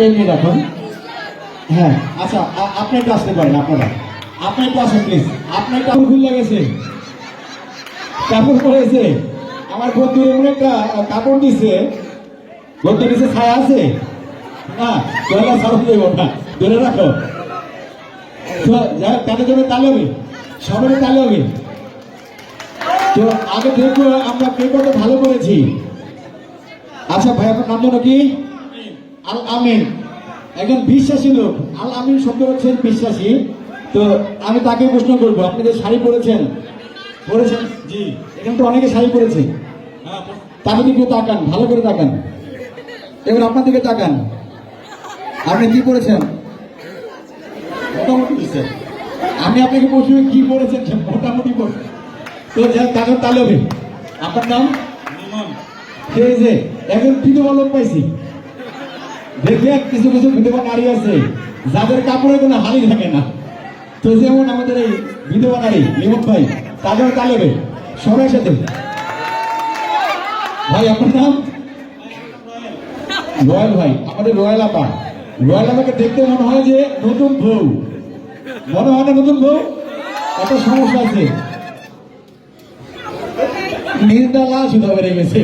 Pen নিয়ে রাখুন। হ্যাঁ আচ্ছা, আপনি একটু আসতে পারেন, আপনি একটু আসেন প্লিজ। আপনার কাপড় ভুল লেগেছে, কাপড় পরেছে। আমার বন্ধু এমন একটা কাপড় দিছে, বন্ধু নিচে ছায়া আছে না, তোরা সাউন্ড দেব না, ধরে রাখো। তো তাদের জন্য তালে হবে, সবাই তালে হবে। তো আগে দেখবো আমরা কে কত ভালো করেছি। আচ্ছা ভাই, আপনার নাম যেন কি? আল আমিন। একজন বিশ্বাসী লোক, আল আমিন শব্দ হচ্ছে বিশ্বাসী। তো আমি তাকে প্রশ্ন করবো, আপনি যে শাড়ি পরেছেন জি, এখানে তো অনেকে শাড়ি পরেছে, তার দিকে তাকান, ভালো করে তাকান। এবার আপনার দিকে তাকান, আপনি কি পরেছেন? মোটামুটি দিচ্ছেন। আমি আপনাকে প্রশ্ন কি পড়েছেন, মোটামুটি পড়ে। তো তাদের তালে হবে। আপনার নাম? সেই যে একজন বিধবা লোক পাইছি, দেখে কিছু কিছু বিধবা নারী আছে যাদের কাপড়ে কোনো হানি থাকে না। তো যেমন আমাদের এই বিধবা নারী লিমন ভাই, তাদের তালে হবে সবাই সাথে। ভাই আপনার নাম? রয়্যাল ভাই, আমাদের রয়্যাল আপা। রয়্যাল আপাকে দেখতে মনে হয় যে নতুন বউ, মনে হয় না নতুন বউ? কত সমস্যা আছে, নীলটা লাল সুতা বেড়ে গেছে।